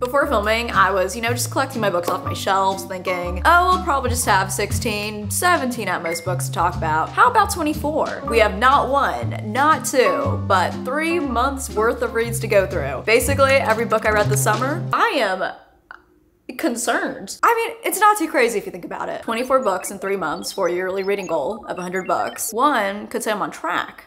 Before filming, I was, just collecting my books off my shelves, thinking, oh, we'll probably just have 16, 17 at most books to talk about. How about 24? We have not one, not two, but 3 months worth of reads to go through. Basically, every book I read this summer, I am concerned. I mean, it's not too crazy if you think about it. 24 books in 3 months for a yearly reading goal of 100 books. One could say I'm on track.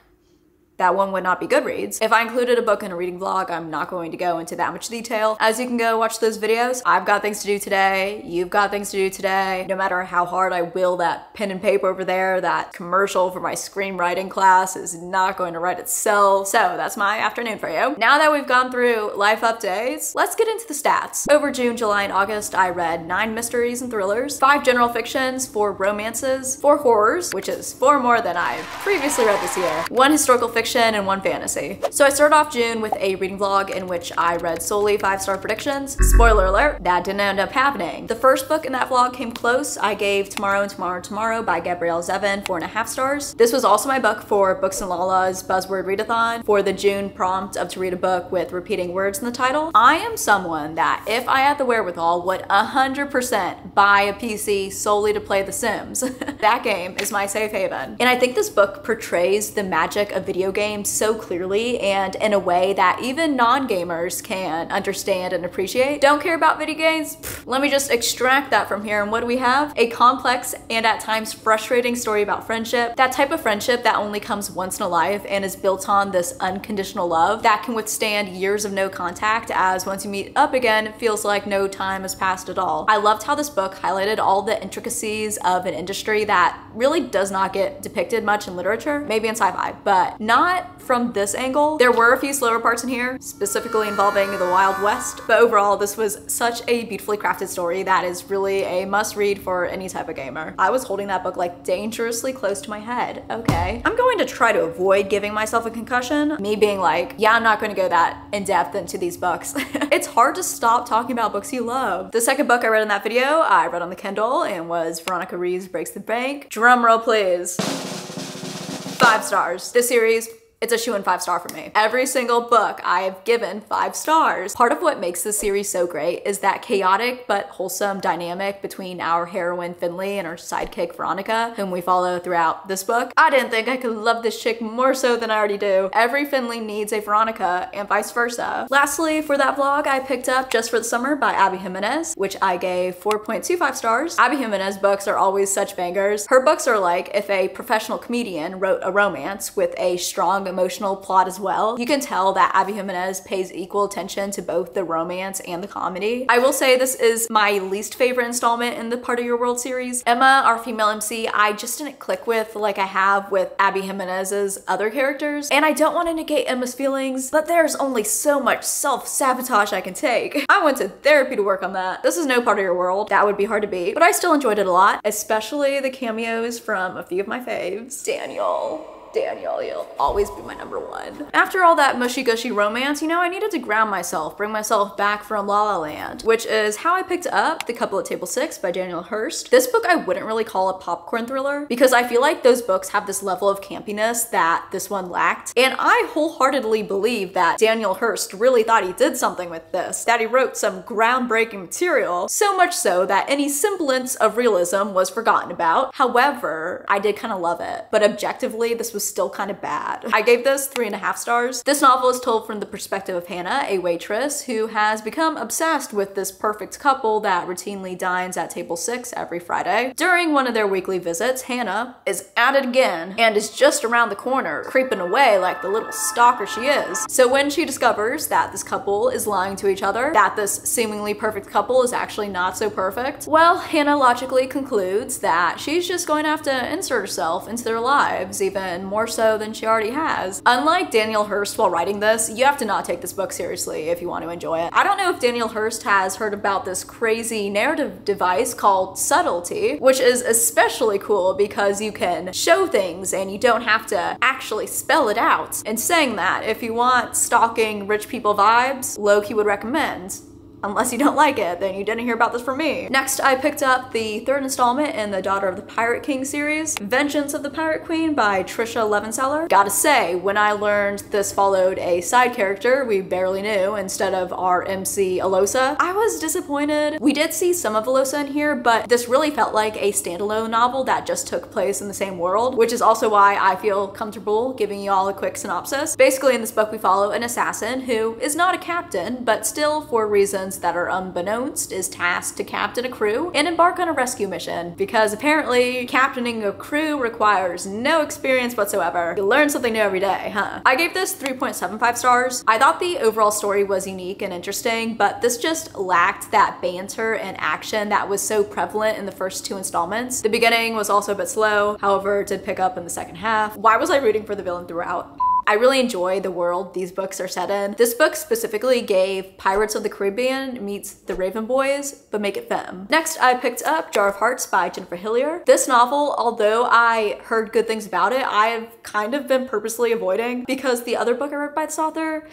That one would not be Goodreads. If I included a book in a reading vlog, I'm not going to go into that much detail. As you can go watch those videos, I've got things to do today. You've got things to do today. No matter how hard I will that pen and paper over there, that commercial for my screenwriting class is not going to write itself. So that's my afternoon for you. Now that we've gone through life updates, let's get into the stats. Over June, July, and August, I read 9 mysteries and thrillers, 5 general fictions, 4 romances, 4 horrors, which is 4 more than I've previously read this year, 1 historical fiction, and 1 fantasy. So I started off June with a reading vlog in which I read solely 5-star predictions. Spoiler alert, that didn't end up happening. The first book in that vlog came close. I gave Tomorrow and Tomorrow and Tomorrow by Gabrielle Zevin 4.5 stars. This was also my book for Books and Lala's Buzzword Readathon for the June prompt of to read a book with repeating words in the title. I am someone that if I had the wherewithal would 100% buy a PC solely to play The Sims. That game is my safe haven. And I think this book portrays the magic of video games so clearly and in a way that even non-gamers can understand and appreciate. Don't care about video games? Pfft, let me just extract that from here, and what do we have? A complex and at times frustrating story about friendship. That type of friendship that only comes once in a life and is built on this unconditional love that can withstand years of no contact, as once you meet up again, it feels like no time has passed at all. I loved how this book highlighted all the intricacies of an industry that really does not get depicted much in literature, maybe in sci-fi, but not from this angle. There were a few slower parts in here, specifically involving the Wild West, but overall this was such a beautifully crafted story that is really a must read for any type of gamer. I was holding that book like dangerously close to my head, okay? I'm going to try to avoid giving myself a concussion, me being like, yeah, I'm not going to go that in depth into these books. It's hard to stop talking about books you love. The second book I read in that video, I read on the Kindle and was Veronica Reeves Breaks the Bank. Drum roll please. 5 stars. This series, it's a shoo-in 5-star for me. Every single book I have given 5 stars. Part of what makes this series so great is that chaotic but wholesome dynamic between our heroine Finley and her sidekick Veronica, whom we follow throughout this book. I didn't think I could love this chick more so than I already do. Every Finley needs a Veronica and vice versa. Lastly, for that vlog, I picked up Just for the Summer by Abby Jimenez, which I gave 4.25 stars. Abby Jimenez books are always such bangers. Her books are like if a professional comedian wrote a romance with a strong emotional plot as well. You can tell that Abby Jimenez pays equal attention to both the romance and the comedy. I will say this is my least favorite installment in the Part of Your World series. Emma, our female MC, I just didn't click with like I have with Abby Jimenez's other characters. And I don't want to negate Emma's feelings, but there's only so much self-sabotage I can take. I went to therapy to work on that. This is no Part of Your World. That would be hard to beat, but I still enjoyed it a lot, especially the cameos from a few of my faves. Daniel, you'll always be my #1. After all that mushy-gushy romance, I needed to ground myself, bring myself back from La La Land, which is how I picked up The Couple at Table 6 by Daniel Hurst. This book I wouldn't really call a popcorn thriller because I feel like those books have this level of campiness that this one lacked. And I wholeheartedly believe that Daniel Hurst really thought he did something with this, that he wrote some groundbreaking material, so much so that any semblance of realism was forgotten about. However, I did kind of love it, but objectively, this was still kind of bad. I gave this 3.5 stars. This novel is told from the perspective of Hannah, a waitress who has become obsessed with this perfect couple that routinely dines at table 6 every Friday. During one of their weekly visits, Hannah is at it again and is just around the corner, creeping away like the little stalker she is. So when she discovers that this couple is lying to each other, that this seemingly perfect couple is actually not so perfect, well, Hannah logically concludes that she's just going to have to insert herself into their lives, even more so than she already has. Unlike Daniel Hurst while writing this, you have to not take this book seriously if you want to enjoy it. I don't know if Daniel Hurst has heard about this crazy narrative device called subtlety, which is especially cool because you can show things and you don't have to actually spell it out. And saying that, if you want stalking rich people vibes, low-key would recommend Unless you don't like it, then you didn't hear about this from me. Next, I picked up the third installment in the Daughter of the Pirate King series, Vengeance of the Pirate Queen by Trisha Levenseller. Gotta say, when I learned this followed a side character we barely knew instead of our MC Alosa, I was disappointed. We did see some of Alosa in here, but this really felt like a standalone novel that just took place in the same world, which is also why I feel comfortable giving you all a quick synopsis. Basically, in this book, we follow an assassin who is not a captain, but still, for reasons that are unbeknownst, is tasked to captain a crew and embark on a rescue mission, because apparently captaining a crew requires no experience whatsoever. You learn something new every day, huh? I gave this 3.75 stars. I thought the overall story was unique and interesting, but this just lacked that banter and action that was so prevalent in the first 2 installments. The beginning was also a bit slow, however, it did pick up in the second half. Why was I rooting for the villain throughout? I really enjoy the world these books are set in. This book specifically gave Pirates of the Caribbean meets The Raven Boys, but make it femme. Next, I picked up Jar of Hearts by Jennifer Hillier. This novel, although I heard good things about it, I've kind of been purposely avoiding because the other book I read by this author,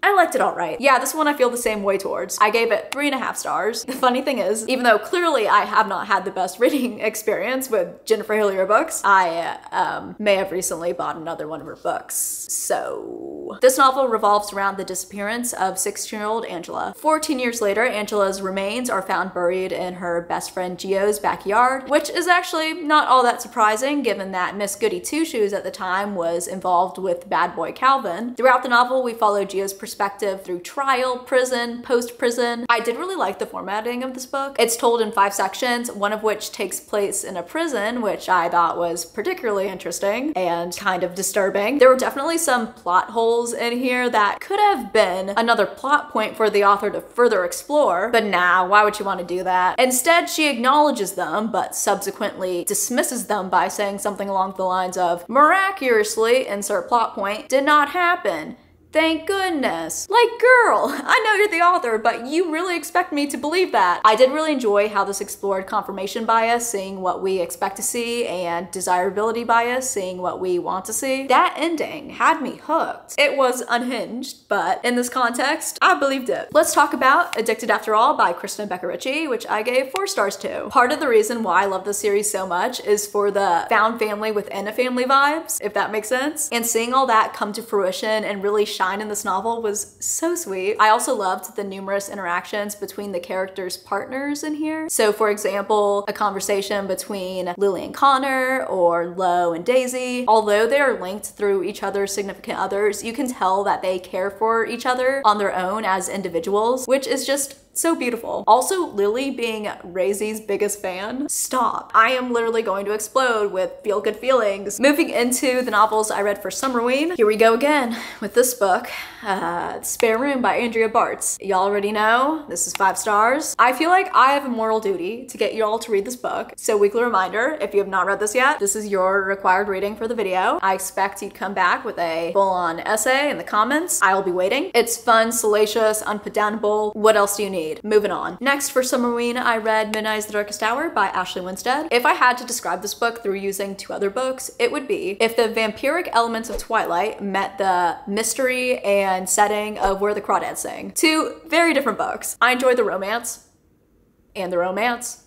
I liked it all right. Yeah, this one I feel the same way towards. I gave it 3.5 stars. The funny thing is, even though clearly I have not had the best reading experience with Jennifer Hillier books, I may have recently bought another one of her books. So this novel revolves around the disappearance of 16-year-old Angela. 14 years later, Angela's remains are found buried in her best friend Gio's backyard, which is actually not all that surprising given that Miss Goody Two-Shoes at the time was involved with bad boy Calvin. Throughout the novel, we follow Gio's perspective through trial, prison, post-prison. I did really like the formatting of this book. It's told in 5 sections, one of which takes place in a prison, which I thought was particularly interesting and kind of disturbing. There were definitely some plot holes in here that could have been another plot point for the author to further explore, but nah, why would you want to do that? Instead, she acknowledges them, but subsequently dismisses them by saying something along the lines of, miraculously, insert plot point, did not happen. Thank goodness. Like, girl, I know you're the author, but you really expect me to believe that. I did really enjoy how this explored confirmation bias, seeing what we expect to see, and desirability bias, seeing what we want to see. That ending had me hooked. It was unhinged, but in this context, I believed it. Let's talk about Addicted After All by Kristen Becker Ritchie, which I gave 4 stars to. Part of the reason why I love this series so much is for the found family within a family vibes, if that makes sense. And seeing all that come to fruition and really shine in this novel was so sweet. I also loved the numerous interactions between the characters' partners in here. So for example, a conversation between Lily and Connor or Lo and Daisy. Although they are linked through each other's significant others, you can tell that they care for each other on their own as individuals, which is just so beautiful. Also, Lily being Raisy's biggest fan. Stop. I am literally going to explode with feel-good feelings. Moving into the novels I read for Summerween. Here we go again with this book, Spare Room by Andrea Bartz. Y'all already know, this is 5 stars. I feel like I have a moral duty to get you all to read this book. So weekly reminder, if you have not read this yet, this is your required reading for the video. I expect you'd come back with a full-on essay in the comments. I will be waiting. It's fun, salacious, unputdownable. What else do you need? Moving on. Next for Summerween, I read Midnight is the Darkest Hour by Ashley Winstead. If I had to describe this book through using 2 other books, it would be if the vampiric elements of Twilight met the mystery and setting of Where the Crawdads Sing. 2 very different books. I enjoyed the romance, and the romance,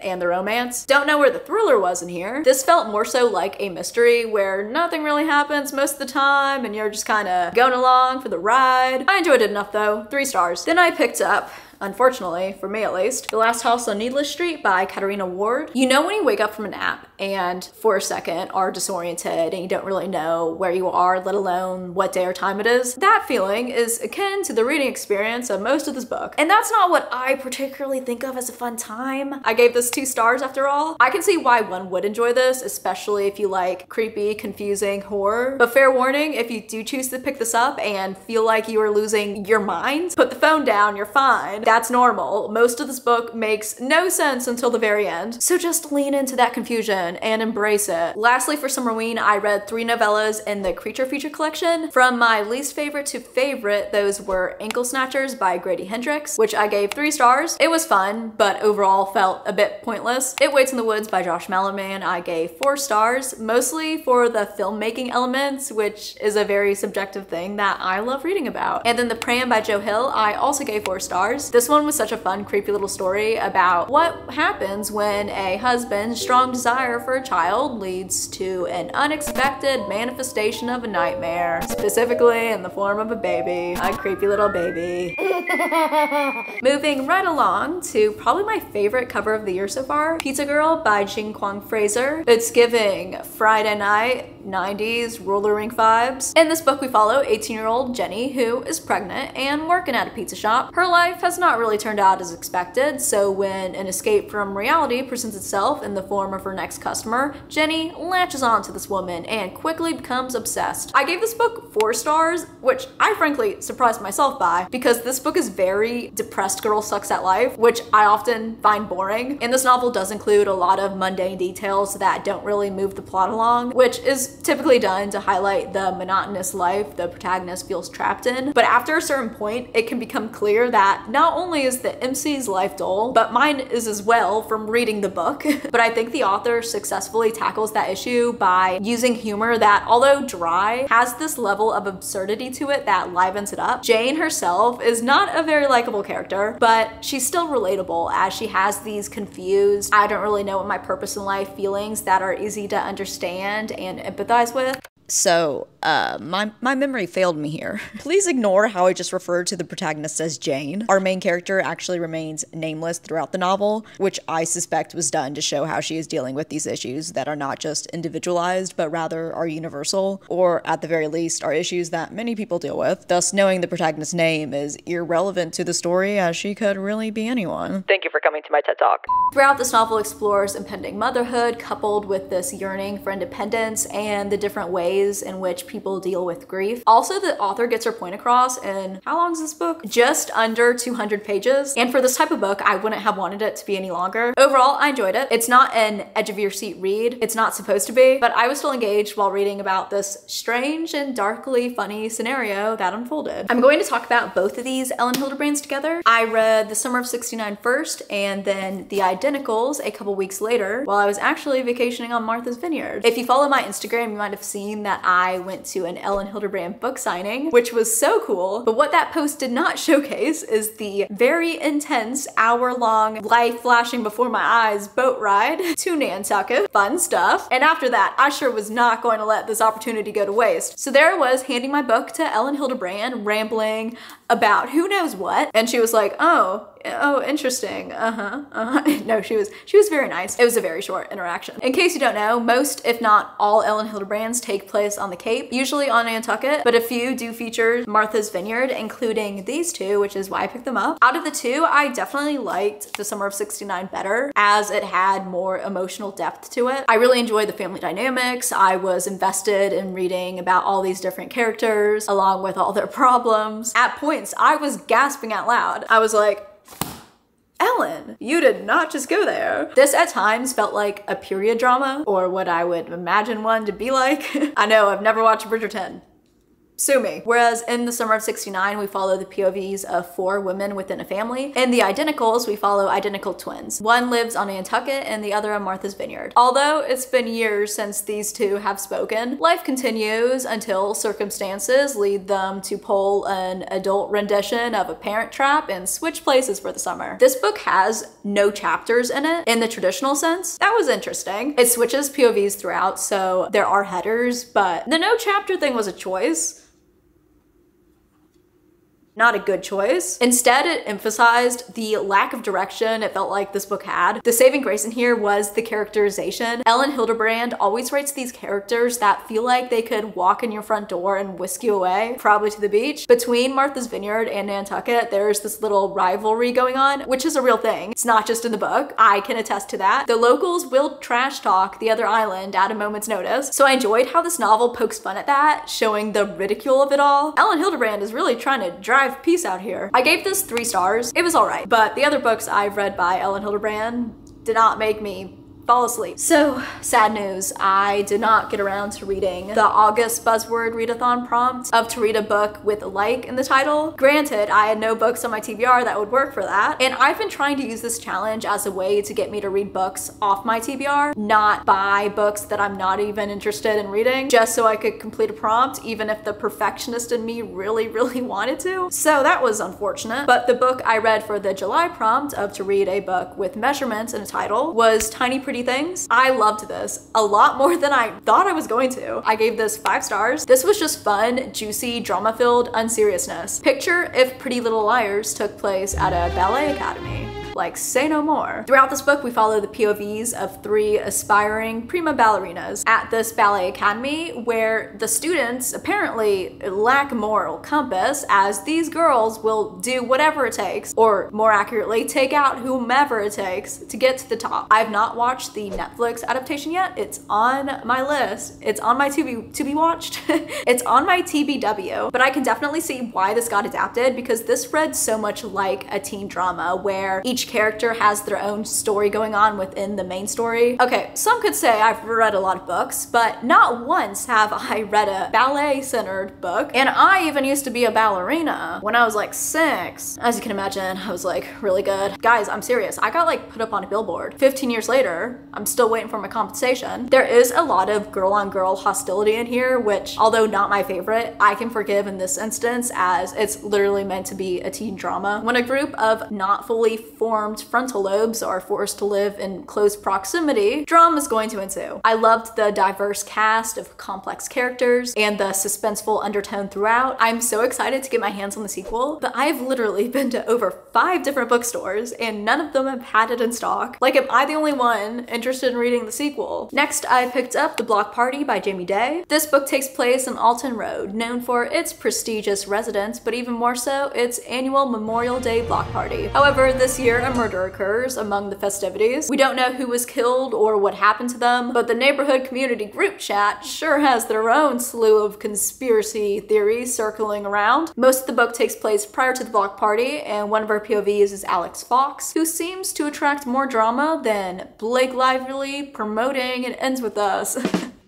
and the romance. Don't know where the thriller was in here. This felt more so like a mystery where nothing really happens most of the time and you're just kind of going along for the ride. I enjoyed it enough though, 3 stars. Then I picked up, unfortunately, for me at least, The Last House on Needless Street by Katarina Ward. You know when you wake up from a nap and for a second are disoriented and you don't really know where you are, let alone what day or time it is? That feeling is akin to the reading experience of most of this book. And that's not what I particularly think of as a fun time. I gave this 2 stars after all. I can see why one would enjoy this, especially if you like creepy, confusing horror. But fair warning, if you do choose to pick this up and feel like you are losing your mind, put the phone down, you're fine. That's normal. Most of this book makes no sense until the very end. So just lean into that confusion and embrace it. Lastly, for Summerween, I read 3 novellas in the Creature Feature collection. From my least favorite to favorite, those were Ankle Snatchers by Grady Hendrix, which I gave 3 stars. It was fun, but overall felt a bit pointless. It Waits in the Woods by Josh Malerman, I gave 4 stars, mostly for the filmmaking elements, which is a very subjective thing that I love reading about. And then The Pram by Joe Hill, I also gave 4 stars. This one was such a fun, creepy little story about what happens when a husband's strong desire for a child leads to an unexpected manifestation of a nightmare, specifically in the form of a baby, a creepy little baby. Moving right along to probably my favorite cover of the year so far, Pizza Girl by Jing Kwang Fraser. It's giving Friday night 90s roller rink vibes. In this book, we follow 18-year-old Jenny, who is pregnant and working at a pizza shop. Her life has not really turned out as expected, so when an escape from reality presents itself in the form of her next customer, Jenny latches onto this woman and quickly becomes obsessed. I gave this book 4 stars, which I frankly surprised myself by, because this book is very depressed girl sucks at life, which I often find boring. And this novel does include a lot of mundane details that don't really move the plot along, which is typically done to highlight the monotonous life the protagonist feels trapped in. But after a certain point, it can become clear that not only is the MC's life dull, but mine is as well from reading the book. But I think the author successfully tackles that issue by using humor that, although dry, has this level of absurdity to it that livens it up. Jane herself is not a very likable character, but she's still relatable as she has these confused, I don't really know what my purpose in life feelings that are easy to understand and empathize with. So, my memory failed me here. Please ignore how I just referred to the protagonist as Jane. Our main character actually remains nameless throughout the novel, which I suspect was done to show how she is dealing with these issues that are not just individualized, but rather are universal, or at the very least, are issues that many people deal with. Thus, knowing the protagonist's name is irrelevant to the story, as she could really be anyone. Thank you for coming to my TED Talk. Throughout, this novel explores impending motherhood, coupled with this yearning for independence and the different ways in which people deal with grief. Also, the author gets her point across in, how long is this book? Just under 200 pages. And for this type of book, I wouldn't have wanted it to be any longer. Overall, I enjoyed it. It's not an edge of your seat read. It's not supposed to be, but I was still engaged while reading about this strange and darkly funny scenario that unfolded. I'm going to talk about both of these Ellen Hildebrands together. I read The Summer of '69 first, and then The Identicals a couple weeks later while I was actually vacationing on Martha's Vineyard. If you follow my Instagram, you might have seen that I went to an Ellen Hildebrand book signing, which was so cool. But what that post did not showcase is the very intense hour-long life flashing before my eyes boat ride to Nantucket. Fun stuff. And after that, I sure was not going to let this opportunity go to waste. So there I was handing my book to Ellen Hildebrand, rambling about who knows what. And she was like, oh, interesting. No, she was very nice. It was a very short interaction. In case you don't know, most, if not all, Ellen Hildebrands take place on the Cape, usually on Nantucket, but a few do feature Martha's Vineyard, including these 2, which is why I picked them up. Out of the 2, I definitely liked The Summer of '69 better, as it had more emotional depth to it. I really enjoyed the family dynamics. I was invested in reading about all these different characters, along with all their problems. At points, I was gasping out loud. I was like, Ellen, you did not just go there. This at times felt like a period drama, or what I would imagine one to be like. I know, I've never watched Bridgerton. Sue me. Whereas in The Summer of '69, we follow the POVs of 4 women within a family. In The Identicals, we follow identical twins. One lives on Nantucket and the other on Martha's Vineyard. Although it's been years since these 2 have spoken, life continues until circumstances lead them to pull an adult rendition of A Parent Trap and switch places for the summer. This book has no chapters in it in the traditional sense. That was interesting. It switches POVs throughout, so there are headers, but the no chapter thing was a choice. Not a good choice. Instead, it emphasized the lack of direction it felt like this book had. The saving grace in here was the characterization. Ellen Hildebrand always writes these characters that feel like they could walk in your front door and whisk you away, probably to the beach. Between Martha's Vineyard and Nantucket, there's this little rivalry going on, which is a real thing. It's not just in the book. I can attest to that. The locals will trash talk the other island at a moment's notice. So I enjoyed how this novel pokes fun at that, showing the ridicule of it all. Ellen Hildebrand is really trying to drive drive peace out here. I gave this 3 stars. It was alright, but the other books I've read by Ellen Hildebrand did not make me fall asleep. So, sad news, I did not get around to reading the August buzzword readathon prompt of to read a book with like in the title. Granted, I had no books on my TBR that would work for that, and I've been trying to use this challenge as a way to get me to read books off my TBR, not buy books that I'm not even interested in reading, just so I could complete a prompt, even if the perfectionist in me really, really wanted to. So that was unfortunate, but the book I read for the July prompt of to read a book with measurements in a title was Tiny Pretty Things. I loved this a lot more than I thought I was going to. I gave this 5 stars. This was just fun, juicy, drama-filled unseriousness. Picture if Pretty Little Liars took place at a ballet academy. Like, say no more. Throughout this book, we follow the POVs of 3 aspiring prima ballerinas at this ballet academy, where the students apparently lack moral compass, as these girls will do whatever it takes, or more accurately, take out whomever it takes to get to the top. I've not watched the Netflix adaptation yet. It's on my list. It's on my to be watched. It's on my TBW, but I can definitely see why this got adapted, because this read so much like a teen drama where each character has their own story going on within the main story. Okay, some could say I've read a lot of books, but not once have I read a ballet-centered book, and I even used to be a ballerina when I was like 6. As you can imagine, I was like really good. Guys, I'm serious. I got like put up on a billboard. 15 years later, I'm still waiting for my compensation. There is a lot of girl-on-girl hostility in here, which, although not my favorite, I can forgive in this instance, as it's literally meant to be a teen drama. When a group of not fully formed frontal lobes are forced to live in close proximity, drama is going to ensue. I loved the diverse cast of complex characters and the suspenseful undertone throughout. I'm so excited to get my hands on the sequel, but I've literally been to over 5 different bookstores and none of them have had it in stock. Like, am I the only one interested in reading the sequel? Next, I picked up The Block Party by Jamie Day. This book takes place in Alton Road, known for its prestigious residents, but even more so, its annual Memorial Day block party. However, this year, a murder occurs among the festivities. We don't know who was killed or what happened to them, but the neighborhood community group chat sure has their own slew of conspiracy theories circling around. Most of the book takes place prior to the block party, and one of our POVs is Alex Fox, who seems to attract more drama than Blake Lively promoting It Ends With Us.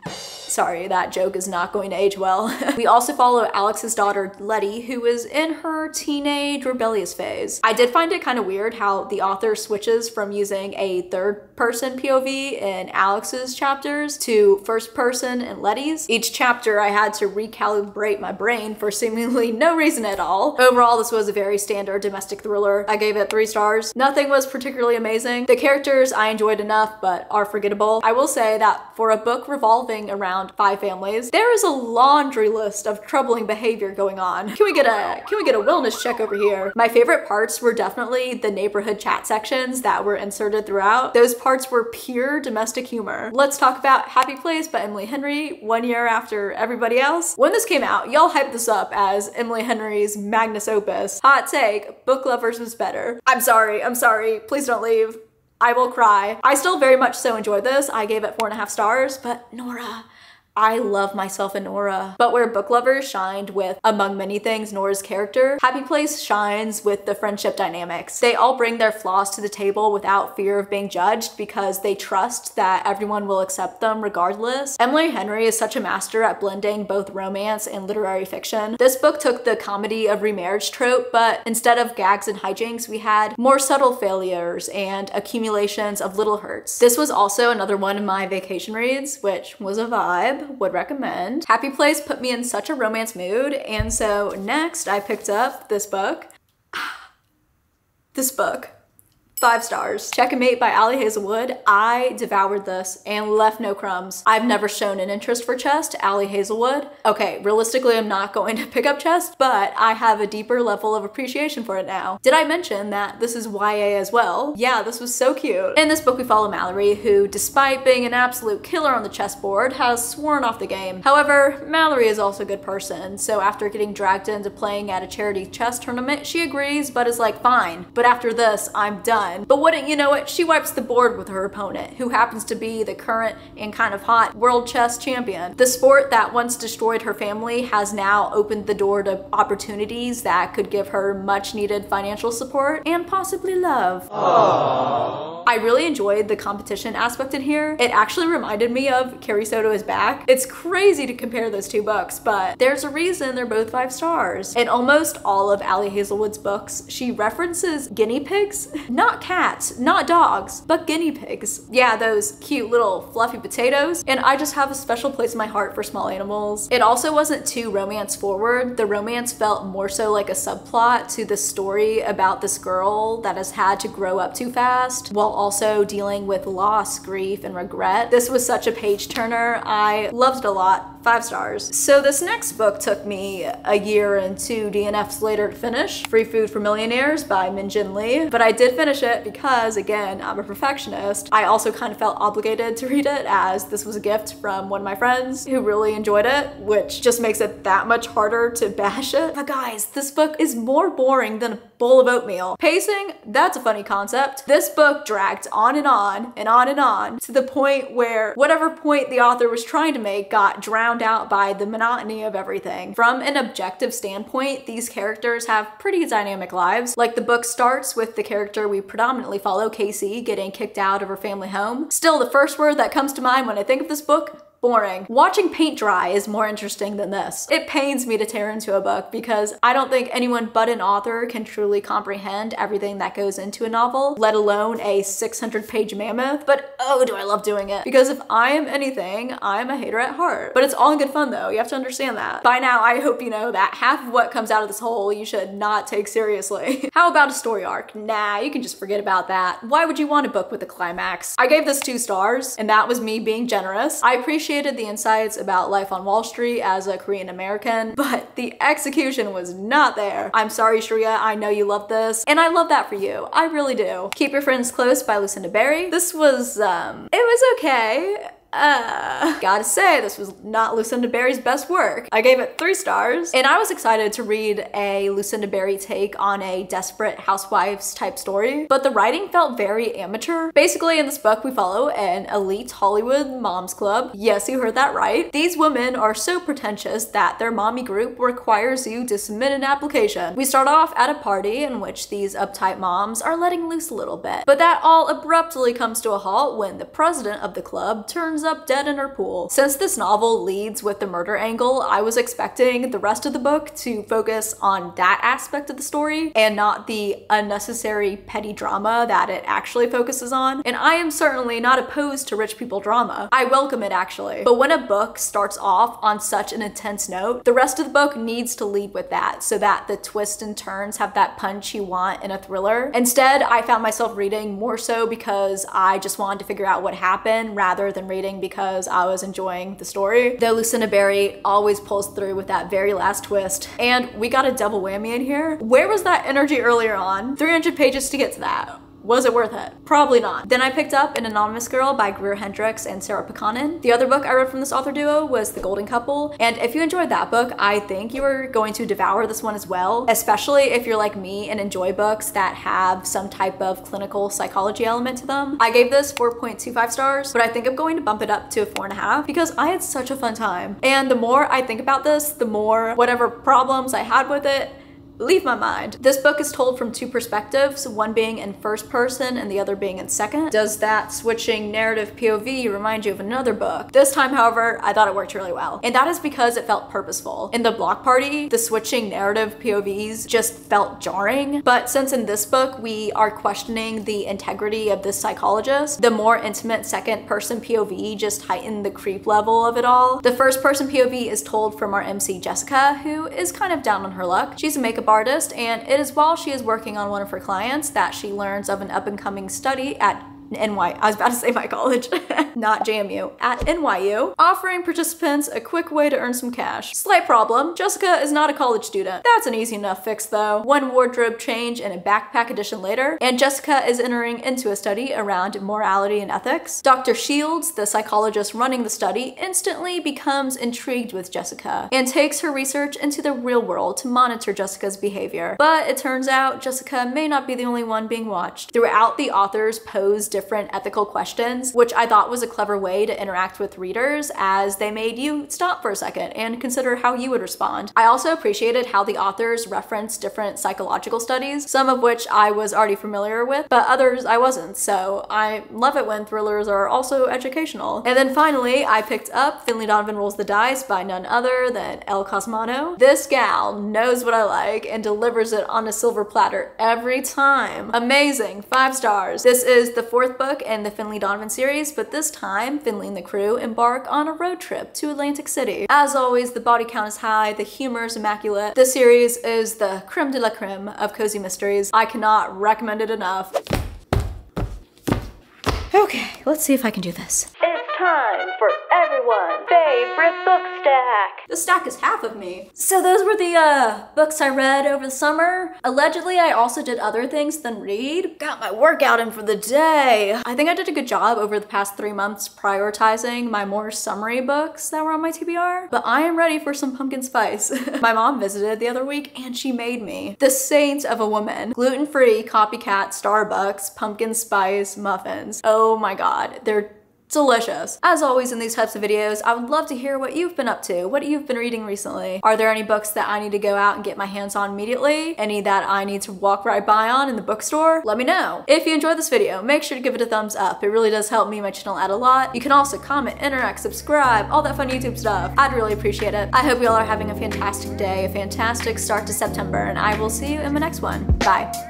Sorry, that joke is not going to age well. We also follow Alex's daughter, Letty, who is in her teenage rebellious phase. I did find it kind of weird how the author switches from using a third-person POV in Alex's chapters to first-person in Letty's. Each chapter, I had to recalibrate my brain for seemingly no reason at all. Overall, this was a very standard domestic thriller. I gave it 3 stars. Nothing was particularly amazing. The characters I enjoyed enough, but are forgettable. I will say that for a book revolving around 5 families, there is a laundry list of troubling behavior going on. Can we get a wellness check over here? My favorite parts were definitely the neighborhood chat sections that were inserted throughout. Those parts were pure domestic humor. Let's talk about Happy Place by Emily Henry, 1 year after everybody else. When this came out, y'all hyped this up as Emily Henry's magnus opus. Hot take, Book Lovers was better. I'm sorry, please don't leave. I will cry. I still very much so enjoyed this. I gave it 4.5 stars, but Nora, I love myself in Nora. But where Book Lovers shined with, among many things, Nora's character, Happy Place shines with the friendship dynamics. They all bring their flaws to the table without fear of being judged because they trust that everyone will accept them regardless. Emily Henry is such a master at blending both romance and literary fiction. This book took the comedy of remarriage trope, but instead of gags and hijinks, we had more subtle failures and accumulations of little hurts. This was also another one of my vacation reads, which was a vibe. Would recommend. Happy Place put me in such a romance mood, and so next I picked up this book. This book. 5 stars. Checkmate by Ali Hazelwood. I devoured this and left no crumbs. I've never shown an interest for chess to Ali Hazelwood. Okay, realistically, I'm not going to pick up chess, but I have a deeper level of appreciation for it now. Did I mention that this is YA as well? Yeah, this was so cute. In this book, we follow Mallory, who, despite being an absolute killer on the chessboard, has sworn off the game. However, Mallory is also a good person, so after getting dragged into playing at a charity chess tournament, she agrees, but is like, fine, but after this, I'm done. one. But wouldn't you know it, she wipes the board with her opponent, who happens to be the current and kind of hot world chess champion. The sport that once destroyed her family has now opened the door to opportunities that could give her much needed financial support and possibly love. Aww. I really enjoyed the competition aspect in here. It actually reminded me of Carrie Soto Is Back. It's crazy to compare those two books, but there's a reason they're both 5 stars. In almost all of Ali Hazelwood's books, she references guinea pigs. Not cats, not dogs, but guinea pigs. Yeah, those cute little fluffy potatoes. And I just have a special place in my heart for small animals. It also wasn't too romance forward. The romance felt more so like a subplot to the story about this girl that has had to grow up too fast while also dealing with loss, grief, and regret. This was such a page turner. I loved it a lot. 5 stars. So this next book took me a year and 2 DNFs later to finish. Free Food for Millionaires by Min Jin Lee. But I did finish it because, again, I'm a perfectionist. I also kind of felt obligated to read it as this was a gift from one of my friends who really enjoyed it, which just makes it that much harder to bash it. But guys, this book is more boring than a bowl of oatmeal. Pacing, that's a funny concept. This book dragged on and on and on and on to the point where whatever point the author was trying to make got drowned out by the monotony of everything. From an objective standpoint, these characters have pretty dynamic lives. Like, the book starts with the character we predominantly follow, Casey, getting kicked out of her family home. Still, the first word that comes to mind when I think of this book: boring. Watching paint dry is more interesting than this. It pains me to tear into a book because I don't think anyone but an author can truly comprehend everything that goes into a novel, let alone a 600-page mammoth. But oh, do I love doing it. Because if I am anything, I'm a hater at heart. But it's all in good fun though, you have to understand that. By now, I hope you know that half of what comes out of this hole you should not take seriously. How about a story arc? Nah, you can just forget about that. Why would you want a book with a climax? I gave this 2 stars, and that was me being generous. I appreciated the insights about life on Wall Street as a Korean American, but the execution was not there. I'm sorry, Shreya, I know you love this, and I love that for you. I really do. Keep Your Friends Close by Lucinda Berry. This was, it was okay. Gotta say, this was not Lucinda Berry's best work. I gave it 3 stars, and I was excited to read a Lucinda Berry take on a desperate housewives type story, but the writing felt very amateur. Basically, in this book, we follow an elite Hollywood moms club. Yes, you heard that right. These women are so pretentious that their mommy group requires you to submit an application. We start off at a party in which these uptight moms are letting loose a little bit, but that all abruptly comes to a halt when the president of the club turns up dead in her pool. Since this novel leads with the murder angle, I was expecting the rest of the book to focus on that aspect of the story and not the unnecessary petty drama that it actually focuses on. And I am certainly not opposed to rich people drama. I welcome it actually. But when a book starts off on such an intense note, the rest of the book needs to lead with that so that the twists and turns have that punch you want in a thriller. Instead, I found myself reading more so because I just wanted to figure out what happened rather than reading because I was enjoying the story. Though Lucinda Berry always pulls through with that very last twist. And we got a double whammy in here. Where was that energy earlier on? 300 pages to get to that. Was it worth it? Probably not. Then I picked up An Anonymous Girl by Greer Hendricks and Sarah Pekanen. The other book I read from this author duo was The Golden Couple, and if you enjoyed that book, I think you are going to devour this one as well, especially if you're like me and enjoy books that have some type of clinical psychology element to them. I gave this 4.25 stars, but I think I'm going to bump it up to a 4.5 because I had such a fun time. And the more I think about this, the more whatever problems I had with it leave my mind. This book is told from 2 perspectives, one being in first person and the other being in second. Does that switching narrative POV remind you of another book? This time, however, I thought it worked really well. And that is because it felt purposeful. In The Block Party, the switching narrative POVs just felt jarring. But since in this book, we are questioning the integrity of this psychologist, the more intimate second person POV just heightened the creep level of it all. The first person POV is told from our MC Jessica, who is kind of down on her luck. She's a makeup artist, and it is while she is working on one of her clients that she learns of an up-and-coming study at I was about to say my college, not JMU, at NYU, offering participants a quick way to earn some cash. Slight problem, Jessica is not a college student. That's an easy enough fix though. One wardrobe change and a backpack edition later, and Jessica is entering into a study around morality and ethics. Dr. Shields, the psychologist running the study, instantly becomes intrigued with Jessica and takes her research into the real world to monitor Jessica's behavior. But it turns out Jessica may not be the only one being watched. Throughout, the authors pose different ethical questions, which I thought was a clever way to interact with readers, as they made you stop for a second and consider how you would respond. I also appreciated how the authors referenced different psychological studies, some of which I was already familiar with, but others I wasn't, so I love it when thrillers are also educational. And then finally, I picked up Finley Donovan Rolls the Dice by none other than El Cosmano. This gal knows what I like and delivers it on a silver platter every time. Amazing, 5 stars. This is the 4th book in the Finley Donovan series, but this time, Finley and the crew embark on a road trip to Atlantic City. As always, the body count is high, the humor is immaculate. This series is the creme de la creme of cozy mysteries. I cannot recommend it enough. Okay, let's see if I can do this. It's time for everyone's favorite book stack. The stack is half of me. So those were the books I read over the summer. Allegedly, I also did other things than read. Got my workout in for the day. I think I did a good job over the past 3 months prioritizing my more summery books that were on my TBR, but I am ready for some pumpkin spice. My mom visited the other week and she made me the saint of a woman. Gluten-free copycat Starbucks pumpkin spice muffins. Oh my god, they're delicious. As always in these types of videos, I would love to hear what you've been up to, what you've been reading recently. Are there any books that I need to go out and get my hands on immediately? Any that I need to walk right by on in the bookstore? Let me know. If you enjoyed this video, make sure to give it a thumbs up. It really does help me and my channel out a lot. You can also comment, interact, subscribe, all that fun YouTube stuff. I'd really appreciate it. I hope you all are having a fantastic day, a fantastic start to September, and I will see you in my next one. Bye.